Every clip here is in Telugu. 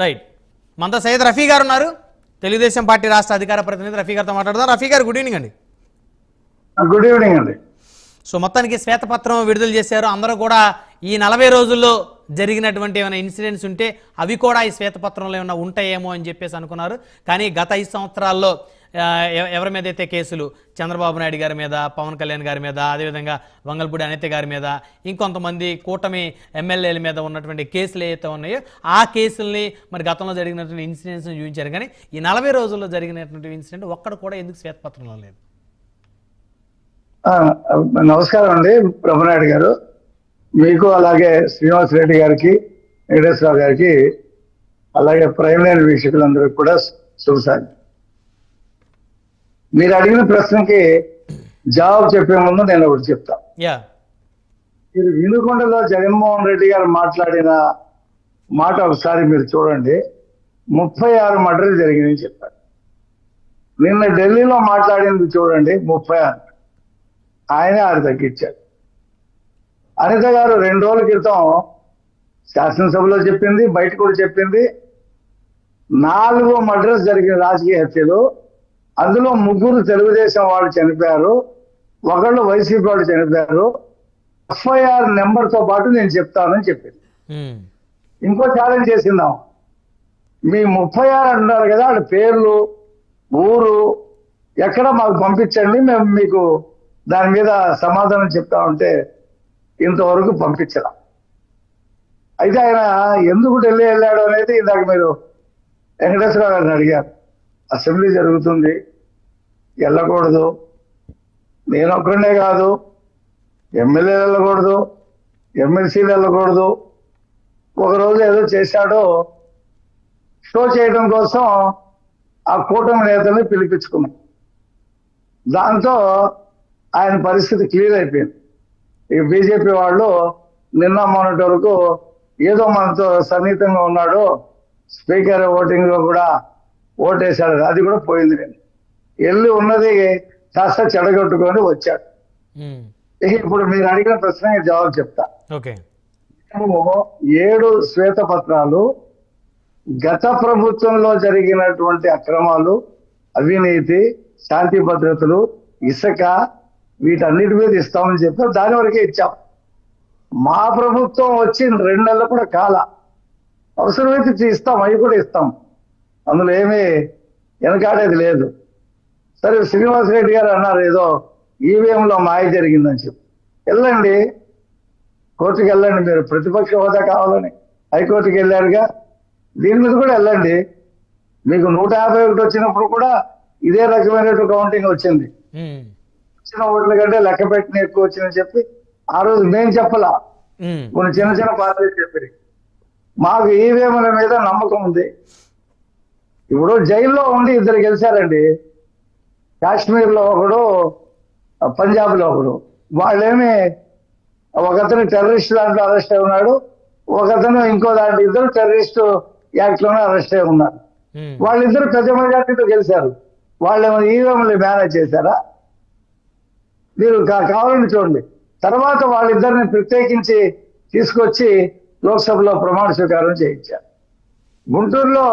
రైట్. మనతో సయ్యద్ రఫీ గారు ఉన్నారు, తెలుగుదేశం పార్టీ రాష్ట్ర అధికార ప్రతినిధి. రఫీ గారితో మాట్లాడదాం. రఫీ గారు, గుడ్ ఈవినింగ్ అండి. గుడ్ ఈవినింగ్ అండి. సో మొత్తానికి శ్వేతపత్రం విడుదల చేశారు. అందరూ కూడా ఈ 40 రోజుల్లో జరిగినటువంటి ఏమైనా ఇన్సిడెంట్స్ ఉంటే అవి కూడా ఈ శ్వేతపత్రంలో ఏమైనా ఉంటాయేమో అని చెప్పేసి అనుకున్నారు. కానీ గత 5 సంవత్సరాల్లో ఎవరి మీద అయితే కేసులు, చంద్రబాబు నాయుడు గారి మీద, పవన్ కళ్యాణ్ గారి మీద, అదేవిధంగా వంగల్పూడి అనిత గారి మీద, ఇంకొంతమంది కూటమి ఎమ్మెల్యేల మీద ఉన్నటువంటి కేసులు ఏవైతే ఉన్నాయో ఆ కేసుల్ని మరి గతంలో జరిగినటువంటి ఇన్సిడెంట్స్ని చూపించారు. కానీ ఈ 40 రోజుల్లో జరిగినటువంటి ఇన్సిడెంట్ ఒక్కడు కూడా ఎందుకు శ్వేతపత్రంలో లేదు? నమస్కారం అండి బ్రహ్మనాయుడు గారు, మీకు అలాగే శ్రీనివాస్ రెడ్డి గారికి, వెంకటేశ్వరరావు గారికి, అలాగే ప్రైమ్ లైన్ వీక్షకులందరికీ కూడా శుభసారి. మీరు అడిగిన ప్రశ్నకి జవాబు చెప్పే ముందు నేను ఒకటి చెప్తా. మీరు వినుకొండలో జగన్మోహన్ రెడ్డి గారు మాట్లాడిన మాట ఒకసారి మీరు చూడండి. 36 మర్డర్లు జరిగినాయని చెప్పారు. నిన్న ఢిల్లీలో మాట్లాడింది చూడండి, 36. ఆయనే 6 తగ్గించారు. అనిత గారు 2 రోజుల క్రితం శాసనసభలో చెప్పింది, బయట కూడా చెప్పింది. 4 మర్డర్స్ జరిగిన రాజకీయ హత్యలు, అందులో 3 తెలుగుదేశం వాళ్ళు చనిపోయారు, 1 వైసీపీ వాళ్ళు చనిపోయారు. FIR నెంబర్తో పాటు నేను చెప్తానని చెప్పింది. ఇంకో ఛాలెంజ్ చేసిందాం. మీ 36 అంటున్నారు కదా, వాళ్ళ పేర్లు, ఊరు ఎక్కడ మాకు పంపించండి, మేము మీకు దాని మీద సమాధానం చెప్తామంటే ఇంతవరకు పంపించరా. అయితే ఆయన ఎందుకు ఢిల్లీ వెళ్ళాడు అనేది ఇందాక మీరు వెంకటేశ్వరరావు గారిని అడిగారు. అసెంబ్లీ జరుగుతుంది, వెళ్ళకూడదు. నేను ఒక్కడే కాదు, ఎమ్మెల్యేలు వెళ్ళకూడదు, ఎమ్మెల్సీలు వెళ్ళకూడదు. ఒకరోజు ఏదో చేశాడో షో చేయడం కోసం ఆ కూటమి నేతల్ని పిలిపించుకున్నాం. దాంతో ఆయన పరిస్థితి క్లియర్ అయిపోయింది. ఇక బీజేపీ వాళ్ళు నిన్న మొన్నటి వరకు ఏదో మనతో సన్నిహితంగా ఉన్నాడు, స్పీకర్ ఓటింగ్ లో కూడా ఓటేశాడు, అది కూడా పోయింది. నేను వెళ్ళి ఉన్నది కాస్త చెడగొట్టుకొని వచ్చాడు. ఇప్పుడు మీరు అడిగిన ప్రశ్నకి జవాబు చెప్తా. 7 శ్వేతపత్రాలు గత ప్రభుత్వంలో జరిగినటువంటి అక్రమాలు, అవినీతి, శాంతి భద్రతలు, ఇసుక, వీటన్నిటి మీద ఇస్తామని చెప్పి దాని వరకే ఇచ్చాం. మా ప్రభుత్వం వచ్చి 2 నెలలు కూడా కాల, అవసరమైతే ఇస్తాం, అవి కూడా ఇస్తాం. అందులో ఏమీ వెనకాడేది లేదు. సరే, శ్రీనివాస్ రెడ్డి గారు అన్నారు ఏదో ఈవీఎంలో మాయ జరిగిందని చెప్పి. వెళ్ళండి, కోర్టుకు వెళ్ళండి. మీరు ప్రతిపక్ష హోదా కావాలని హైకోర్టుకి వెళ్ళారుగా, దీని మీద కూడా వెళ్ళండి. మీకు 151 వచ్చినప్పుడు కూడా ఇదే రకమైనటువంటి కౌంటింగ్ వచ్చింది. వచ్చిన ఓట్ల కంటే లెక్క పెట్టిన ఎక్కువ వచ్చిందని చెప్పి ఆ రోజు మేము చెప్పలా, కొన్ని చిన్న పార్టీలు చెప్పి. మాకు ఈవీఎంల మీద నమ్మకం ఉంది. ఇప్పుడు జైల్లో ఉండి 2 గెలిచారండి. కాశ్మీర్లో ఒకడు, పంజాబ్లో ఒకడు. వాళ్ళేమి ఒకతను టెర్రరిస్ట్ దాంట్లో అరెస్ట్ అయి ఉన్నాడు, ఒకతను ఇంకో దాంట్లో, 2 టెర్రరిస్ట్ యాక్ట్ లోనే అరెస్ట్ అయి ఉన్నారు. వాళ్ళిద్దరు పెద్ద మెజార్టీతో గెలిచారు. వాళ్ళేమో ఈవీఎంలు మేనేజ్ చేశారా? మీరు కావాలని చూడండి. తర్వాత వాళ్ళిద్దరిని ప్రత్యేకించి తీసుకొచ్చి లోక్సభలో ప్రమాణ స్వీకారం చేయించారు. గుంటూరులో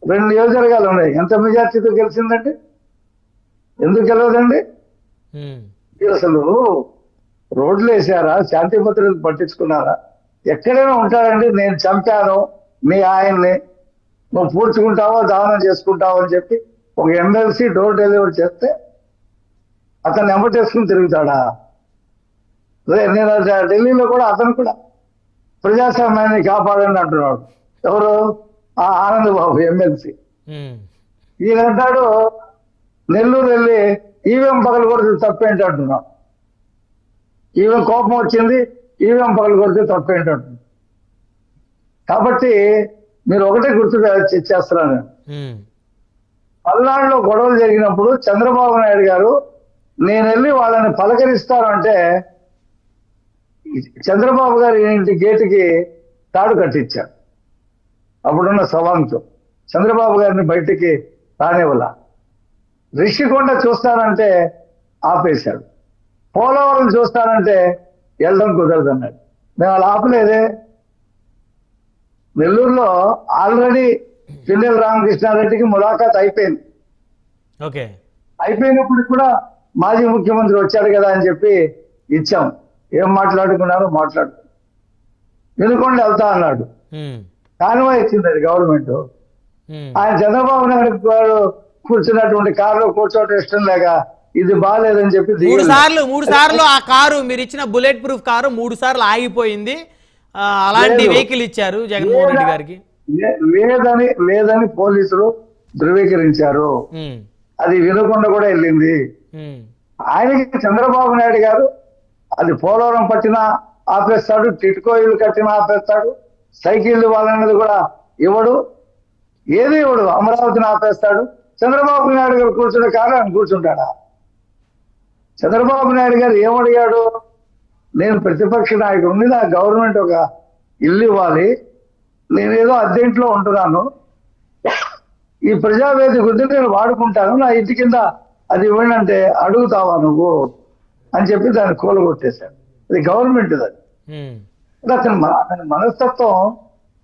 2 నియోజకవర్గాలు ఉన్నాయి. ఎంత మెజార్టీతో గెలిచిందండి? ఎందుకు గెలవదండి? అసలు రోడ్లు వేసారా? శాంతి భద్రతలు పట్టించుకున్నారా? ఎక్కడైనా ఉంటారండి, నేను చంపాను మీ ఆయన్ని, నువ్వు పూడ్చుకుంటావో దానం చేసుకుంటావో అని చెప్పి ఒక ఎమ్మెల్సీ డోర్ డెలివరీ చేస్తే అతన్ని ఎంబటేసుకుని తిరుగుతాడా? నేను ఢిల్లీలో కూడా అతను కూడా ప్రజాస్వామ్యాన్ని కాపాడండి అంటున్నాడు. ఎవరు? ఆ ఆనంద్ బాబు ఎమ్మెల్సీ. ఈయన అంటాడు నెల్లూరు వెళ్ళి ఈవీఎం పగలు కొడితే తప్పేంటి అంటున్నాడు. ఈవీఎం కోపం వచ్చింది, ఈవీఎం పగలు కొడితే తప్పేంటి అంటున్నాడు. కాబట్టి మీరు ఒకటే గుర్తు చేస్తున్నాను. పల్నాడులో గొడవలు జరిగినప్పుడు చంద్రబాబు నాయుడు గారు నేను వెళ్ళి వాళ్ళని పలకరిస్తాను అంటే చంద్రబాబు గారి ఇంటి గేటుకి తాడు కట్టించాడు. అప్పుడున్న సవాంతో చంద్రబాబు గారిని బయటికి రానివ్వాల. రిషికొండ చూస్తానంటే ఆపేశాడు. పోలవరం చూస్తానంటే వెళ్ళడం కుదరదన్నాడు. మేము అలా ఆపలేదే. నెల్లూరులో ఆల్రెడీ పిన్నెల రామకృష్ణారెడ్డికి ములాఖాత్ అయిపోయింది. ఓకే. అయిపోయినప్పుడు కూడా మాజీ ముఖ్యమంత్రి వచ్చాడు కదా అని చెప్పి ఇచ్చాం. ఏం మాట్లాడుకున్నారో మాట్లాడుకున్నాం. వినుకొండ వెళ్తా అన్నాడు, కానివా ఇచ్చింది అది గవర్నమెంట్. ఆయన చంద్రబాబు నాయుడు గారు కూర్చున్నటువంటి కారులో కూర్చోవటం ఇష్టం లేక ఇది బాగాలేదని చెప్పి మూడు సార్లు ఆ కారు మీరు ఇచ్చిన బుల్లెట్ ప్రూఫ్ కారు 3 సార్లు ఆగిపోయింది. అలాంటి వెహికల్ ఇచ్చారు జగన్మోహన్ రెడ్డి గారికి. లేదని పోలీసులు ధృవీకరించారు. అది వినకుండా కూడా వెళ్ళింది. ఆయనకి చంద్రబాబు నాయుడు గారు అది పోలవరం పట్టినా ఆపేస్తాడు, టిట్కో ఇల్లు కట్టినా ఆపేస్తాడు, సైకిళ్ళు వాళ్ళనేది కూడా ఇవ్వడు, ఏది ఇవ్వడు, అమరావతిని ఆపేస్తాడు. చంద్రబాబు నాయుడు గారు కూర్చునే కాదు ఆయన కూర్చుంటాడా? చంద్రబాబు నాయుడు గారు ఏమడిగాడు? నేను ప్రతిపక్ష నాయకుడిని, నా గవర్నమెంట్ ఒక ఇల్లు ఇవ్వాలి, నేనేదో అద్దెంట్లో ఉంటున్నాను, ఈ ప్రజావేదిక ఉంది నేను వాడుకుంటాను, నా ఇంటి కింద అది ఇవ్వండి అంటే అడుగుతావా నువ్వు అని చెప్పి దాన్ని కూలగొట్టేశాడు. అది గవర్నమెంట్ అది. అతని మనస్తత్వం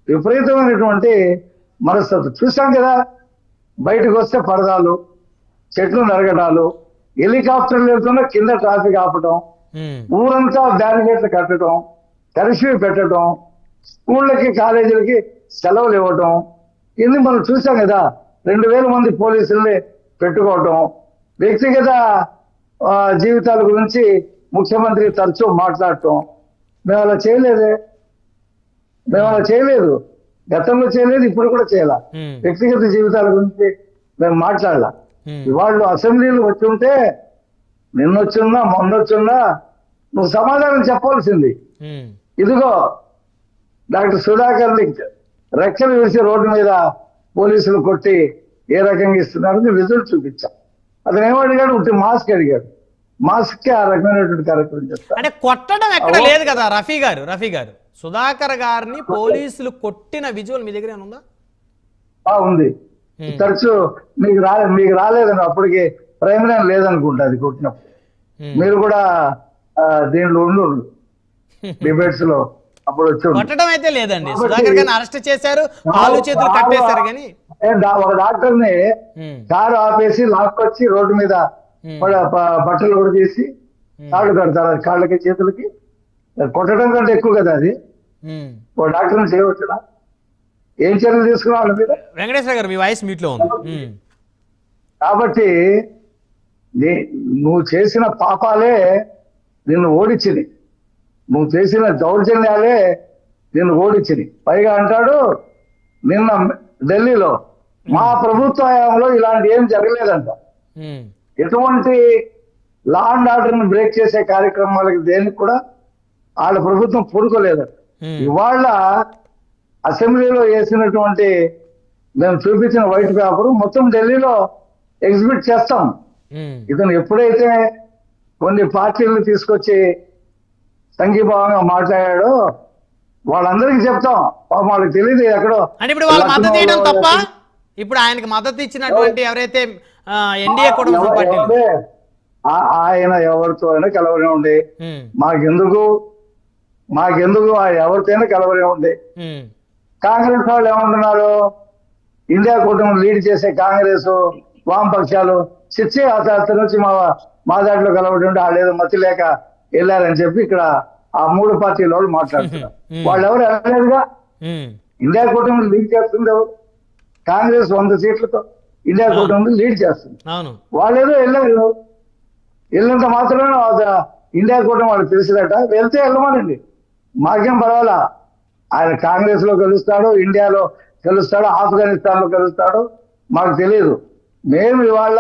విపరీతమైనటువంటి మనస్తత్వం చూసాం కదా. బయటకు వస్తే పరదాలు, చెట్లు నరగడాలు, హెలికాప్టర్లు వెళ్తున్నా కింద ట్రాఫిక్ ఆపటం, ఊరంతా బ్యారికేడ్లు కట్టడం, కర్ఫ్యూ పెట్టడం, స్కూళ్ళకి కాలేజీలకి సెలవులు ఇవ్వటం, ఇన్ని మనం చూసాం కదా. 2000 మంది పోలీసుల్ని పెట్టుకోవటం, వ్యక్తిగత జీవితాల గురించి ముఖ్యమంత్రి తరచూ మాట్లాడటం. మేము అలా చేయలేదు, గతంలో చేయలేదు, ఇప్పుడు కూడా చేయాల. వ్యక్తిగత జీవితాల గురించి మేము మాట్లాడాల. వాళ్ళు అసెంబ్లీలు వచ్చి ఉంటే నిన్నొచ్చున్నా మొన్నొచ్చున్నా నువ్వు సమాధానం చెప్పాల్సింది. ఇదిగో డాక్టర్ సుధాకర్ రెక్కలు వేసి రోడ్డు మీద పోలీసులు కొట్టి ఏ రకంగా ఇస్తున్నారని రిజల్ట్ చూపించాం. అతను ఏమడిగాడు? ఉంటే మాస్క్ అడిగాడు. మాస్క్ కి ఆ రకమైనటువంటి కార్యక్రమం చేస్తారు. అంటే కొట్టడం ఎక్కడ లేదు కదా రఫీ గారు. సుధాకర్ గారిని పోలీసులు కొట్టిన విజువల్ మీ దగ్గర ఉందా? ఉంది. తరచు మీకు రాలేదని అప్పటికి ప్రైమరీ లేదనుకుంటా అది కొట్టినప్పుడు. మీరు కూడా దీంట్లో ఉండు డిబేట్స్ లో అప్పుడు వచ్చి. కొట్టడం అయితే లేదండి. సుధాకర్ గారిని అరెస్ట్ చేశారు, కాళ్ళు చేతులు కట్టేశారు. కానీ ఒక డాక్టర్ని కారు ఆపేసి లాక్కొచ్చి రోడ్డు మీద బట్టలు కూడా తీసి కాళ్ళు కడతారు. కాళ్ళకి చేతులకి కొట్టడం కంటే ఎక్కువ కదా అది. ఒక డాక్టర్ని చేయవచ్చునా? ఏం చర్యలు తీసుకున్నా వాళ్ళ మీద? వెంకటేశ్వర గారు మీ వాయిస్ మీట్ లో ఉంది. కాబట్టి నువ్వు చేసిన పాపాలే నిన్ను ఓడించింది, నువ్వు చేసిన దౌర్జన్యాలే నిన్ను ఓడించింది. పైగా అంటాడు నిన్న ఢిల్లీలో మా ప్రభుత్వ హయాంలో ఇలాంటి ఏం జరగలేదంట. ఎటువంటి లా అండ్ ఆర్డర్ని బ్రేక్ చేసే కార్యక్రమాలకి దేనికి కూడా వాళ్ళ ప్రభుత్వం పూడుకోలేదంట. ఇవాళ అసెంబ్లీలో వేసినటువంటి మేము చూపించిన వైట్ పేపర్ మొత్తం ఢిల్లీలో ఎగ్జిబిట్ చేస్తాం. ఇతను ఎప్పుడైతే కొన్ని పార్టీలను తీసుకొచ్చి సంఘీభావంగా మాట్లాడాడో వాళ్ళందరికీ చెప్తాం. వాళ్ళకి తెలియదు ఎక్కడో. అంటే ఇప్పుడు వాళ్ళ మద్దతు ఇవ్వడం తప్ప, ఇప్పుడు ఆయనకి మద్దతు ఇచ్చినటువంటి ఎవరైతే ఎన్డీఏ కూడా ఆయన ఎవరితో అయినా కలవనివ్వండి, మాకెందుకు ఆయన ఎవరితో అయినా కలవనివ్వండి. కాంగ్రెస్ వాళ్ళు ఏమంటున్నారు? ఇండియా కూటమి లీడ్ చేసే కాంగ్రెస్ వామపక్షాలు చిచ్చి అతని నుంచి మా దాంట్లో కలవడం వాళ్ళేదో మతి లేక వెళ్ళారని చెప్పి ఇక్కడ ఆ 3 పార్టీల వాళ్ళు మాట్లాడుతున్నారు. వాళ్ళు ఎవరు వెళ్ళలేదుగా. ఇండియా కూటమి లీడ్ చేస్తుంది ఎవరు? కాంగ్రెస్ 100 సీట్లతో ఇండియా కూటమి లీడ్ చేస్తుంది. వాళ్ళేదో వెళ్ళారు, వెళ్ళినంత మాత్రమే ఇండియా కూటమి వాళ్ళకి తెలిసినట్ట. వెళ్తే వెళ్ళమనండి, మాకేం పర్వాలా. ఆయన కాంగ్రెస్ లో కలుస్తాడు, ఇండియాలో కలుస్తాడు, ఆఫ్ఘనిస్తాన్ లో కలుస్తాడు, మాకు తెలియదు. మేము ఇవాళ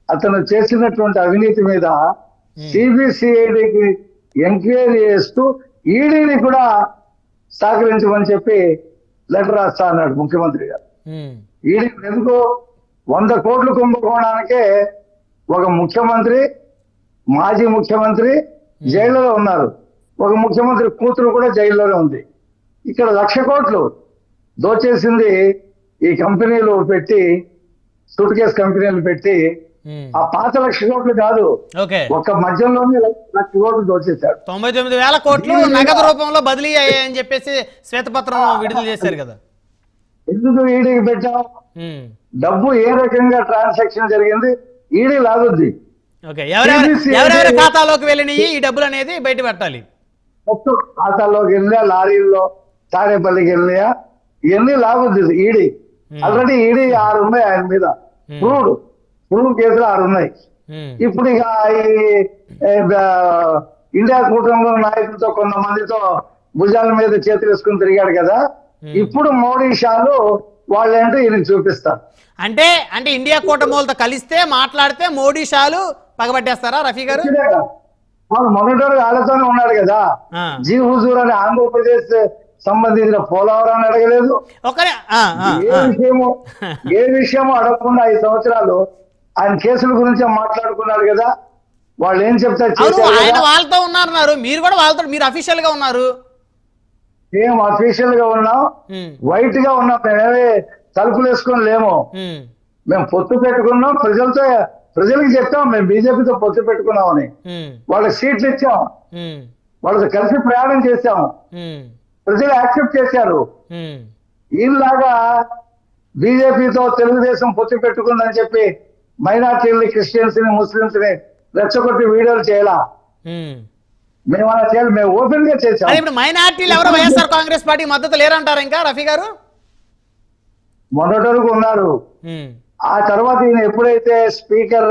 అతను చేసినటువంటి అవినీతి మీద సిబిసిఐడికి ఎంక్వైరీ చేస్తూ ఈడీని కూడా సహకరించమని చెప్పి లెటర్ రాస్తా అన్నాడు ముఖ్యమంత్రి గారు. ఈడీ ఎందుకు 100 కోట్ల కుంభకోణానికే ఒక ముఖ్యమంత్రి, మాజీ ముఖ్యమంత్రి జైల్లో ఉన్నారు. ఒక ముఖ్యమంత్రి కూతురు కూడా జైల్లోనే ఉంది. ఇక్కడ 1,00,000 కోట్లు దోచేసింది ఈ కంపెనీలు పెట్టి, సూట్ కేసు కంపెనీలు పెట్టి ఆ పాత 1,00,000 కోట్లు కాదు, ఓకే ఒక మధ్యంలోనే 1,00,000 కోట్లు దోచేశాడు. 99,000 కోట్లు నగదు రూపంలో బదిలీ అయ్యాయని చెప్పేసి శ్వేతపత్రం విడుదల చేశారు కదా. ఎందుకు ఈడీకి పెట్టాం? డబ్బు ఏ రకంగా ట్రాన్సాక్షన్ జరిగింది ఈడీ లాగుద్ది. ఓకే, ఎవరెవరి ఖాతాలోకి వెళ్ళినాయి ఈ డబ్బులు అనేది బయట పెట్టాలి. మొత్తం ఖాతాలోకి వెళ్ళినా, లారీల్లో తాడేపల్లికి వెళ్ళినాయా, ఇవన్నీ లాగుద్ది ఈడీ. ఆల్రెడీ ఈడీ 6 ఉన్నాయి ఆయన మీద, ప్రూవ్ కేసులు 6 ఉన్నాయి. ఇప్పుడు ఇక ఇండియా కూటమిలో నాయకులతో కొంతమందితో భుజాల మీద చేతులు వేసుకుని తిరిగాడు కదా, ఇప్పుడు మోడీ షాలు వాళ్ళేంటో ఈయనకి చూపిస్తారు. అంటే ఇండియా కూటమితో కలిస్తే మాట్లాడితే మోడీ షాలు పగబట్టేస్తారా రఫీ గారు? మొన్నటి వాళ్ళతోనే ఉన్నాడు కదా. జీ హుజూర్ అని ఆంధ్రప్రదేశ్ సంబంధించిన పోలవరాన్ని అడగలేదు, ఏ విషయమో అడగకుండా 5 సంవత్సరాలు ఆయన కేసుల గురించి మాట్లాడుకున్నాడు కదా. వాళ్ళు ఏం చెప్తారు? ఆయన వాళ్ళతో ఉన్నారు, మీరు కూడా వాళ్ళతో, మీరు అఫీషియల్ గా ఉన్నారు. మేము అఫీషియల్ గా ఉన్నాం, వైట్ గా ఉన్నాం, మేమేమే తలుపులు వేసుకొని లేము. మేము పొత్తు పెట్టుకున్నాం, ప్రజలకు చెప్తాం మేము బీజేపీతో పొత్తు పెట్టుకున్నామని. వాళ్ళకి సీట్లు ఇచ్చాం, వాళ్ళతో కలిసి ప్రయాణం చేశాం, ప్రజలు యాక్సెప్ట్ చేశారు. ఈలాగా బీజేపీతో తెలుగుదేశం పొత్తు పెట్టుకుందని చెప్పి మైనార్టీలని, క్రిస్టియన్స్ ని, ముస్లింస్ ని రెచ్చగొట్టి వీడియోలు చేయాలా? మేము అలా చేయాలి, మేము ఓపెన్ గా చేసాం. ఇప్పుడు మైనార్టీలు ఎవరు వైఎస్ఆర్ కాంగ్రెస్ పార్టీ మద్దతు లేరంటారు ఇంకా రఫీ గారు? మొన్నటి వరకు ఉన్నారు. ఆ తర్వాత ఈయన ఎప్పుడైతే స్పీకర్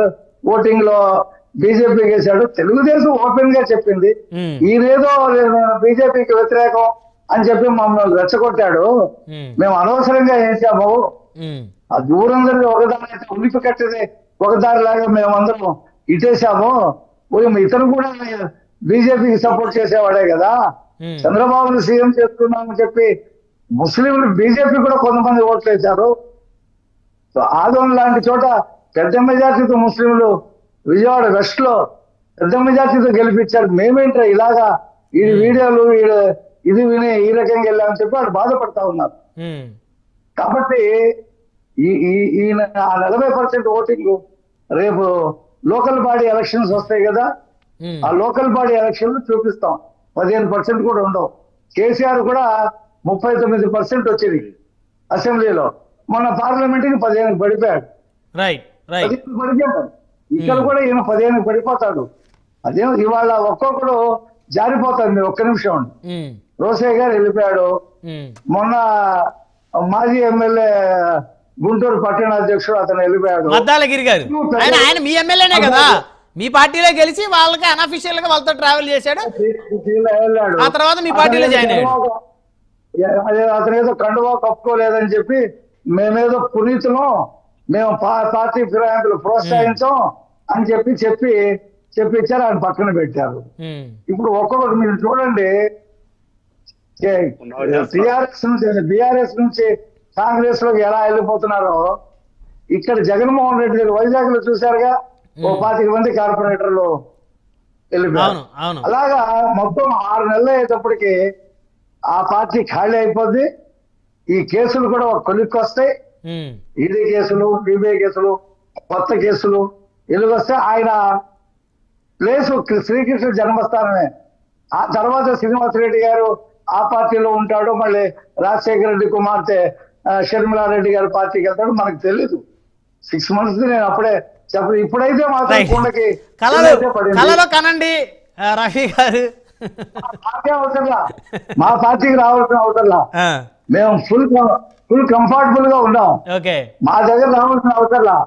ఓటింగ్ లో బీజేపీకి వేశాడో తెలుగుదేశం ఓపెన్ గా చెప్పింది ఈయనేదో బీజేపీకి వ్యతిరేకం అని చెప్పి మమ్మల్ని రెచ్చగొట్టాడు. మేము అనవసరంగా వేసాము, ఆ దూరం జరిగి ఒకదాని అయితే ఉలిపి కట్టేది ఒకదారి లాగా మేమందరం ఇటేసాము. ఇతను కూడా బీజేపీకి సపోర్ట్ చేసేవాడే కదా, చంద్రబాబును సీఎం చేస్తున్నామని చెప్పి ముస్లింలు బీజేపీ కూడా కొంతమంది ఓట్లు వేశారు. సో ఆదోన్ లాంటి చోట పెద్ద మెజార్టీతో ముస్లింలు విజయవాడ వెస్ట్ లో పెద్ద మెజార్టీతో గెలిపించారు. మేమేంట్రా ఇలాగా ఈ వీడియోలు ఇది విని ఈ రకంగా వెళ్ళామని చెప్పి వాళ్ళు బాధపడతా ఉన్నారు. కాబట్టి ఈయన 40% ఓటింగ్ రేపు లోకల్ బాడీ ఎలక్షన్స్ వస్తాయి కదా, ఆ లోకల్ బాడీ ఎలక్షన్లు చూపిస్తాం. 15% కూడా ఉండవు. కేసీఆర్ కూడా 39% వచ్చింది అసెంబ్లీలో, మొన్న పార్లమెంట్ కి 15 పడిపోయాడు. ఇక్కడ కూడా ఈయన 15 పడిపోతాడు. అదే ఇవాళ ఒక్కొక్కడు జారిపోతాడు. మీరు ఒక్క నిమిషం ఉండి, రోసయ్య గారు వెళ్ళిపోయాడు, మొన్న మాజీ ఎమ్మెల్యే గుంటూరు పట్టణ అధ్యక్షుడు అతను వెళ్ళిపోయాడు. మద్దాలగిరి గారు ఆయన మీ ఎమ్మెల్యేనే కదా, మీ పార్టీలో గెలిచి వాళ్ళకి అన్అఫీషియల్ గా వాళ్ళతో ట్రావెల్ చేశాడు, ఆ తర్వాత మీ పార్టీలో జాయిన్ అయ్యాడు. అతను ఏదో కండువా కప్పుకోలేదని చెప్పి మేమేదో పునీతులం, మేము పార్టీ ఫిరాయింపులు ప్రోత్సహించాం అని చెప్పించారు, ఆయన పక్కన పెట్టారు. ఇప్పుడు ఒక్కొక్కటి మీరు చూడండి, బీఆర్ఎస్ నుంచి కాంగ్రెస్ లోకి ఎలా వెళ్ళిపోతున్నారో, ఇక్కడ జగన్మోహన్ రెడ్డి గారు వైజాగ్ లో చూశారుగా, 25 మంది కార్పొరేటర్లు వెళ్ళిపోయారు. అలాగా మొత్తం 6 నెలలు అయ్యేటప్పటికి ఆ పార్టీ ఖాళీ అయిపోద్ది. ఈ కేసులు కూడా ఒక కొలిక్కి వస్తాయి, ఈడీ కేసులు, డిబిఐ కేసులు, కొత్త కేసులు ఎలుగొస్తే ఆయన ప్లేస్ శ్రీకృష్ణ జన్మస్థానమే. ఆ తర్వాత శ్రీనివాసరెడ్డి గారు ఆ పార్టీలో ఉంటాడు, మళ్ళీ రాజశేఖర రెడ్డి కుమార్తె షర్మిలారెడ్డి గారి పార్టీకి వెళ్తాడు, మనకు తెలీదు. 6 months నేను అప్పుడే చెప్పదు. ఇప్పుడైతే మాత్రం కుండకి కలలో కనండి రఫీ గారు, అవసరంలా మా పార్టీకి రావాల్సిన అవసరంలా, మేము ఫుల్ కంఫర్టబుల్ గా ఉన్నాం, మా దగ్గర రావాల్సిన అవసరంలా.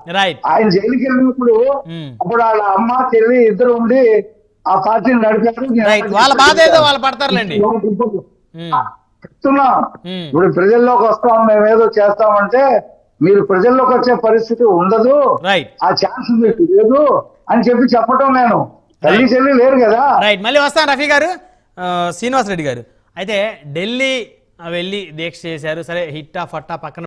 ఆయన జైలుకి వెళ్ళినప్పుడు అప్పుడు వాళ్ళ అమ్మ చెల్లి ఇద్దరు ఉండి ఆ పార్టీని నడిపారు. వాళ్ళ బాధ ఏదో వాళ్ళు పడతారులేండి. చెప్తున్నా, ఇప్పుడు ప్రజల్లోకి వస్తాం, మేమేదో చేస్తామంటే మీరు ప్రజల్లోకి వచ్చే పరిస్థితి ఉండదు, ఆ ఛాన్స్ మీకు లేదు అని చెప్పటం. నేను తల్లి చెల్లి లేరు కదా. మళ్ళీ వస్తాను రఫీ గారు. శ్రీనివాస్ రెడ్డి గారు అయితే ఢిల్లీ వెళ్ళి దీక్ష చేశారు, సరే హిట్టా ఫట్టా పక్కన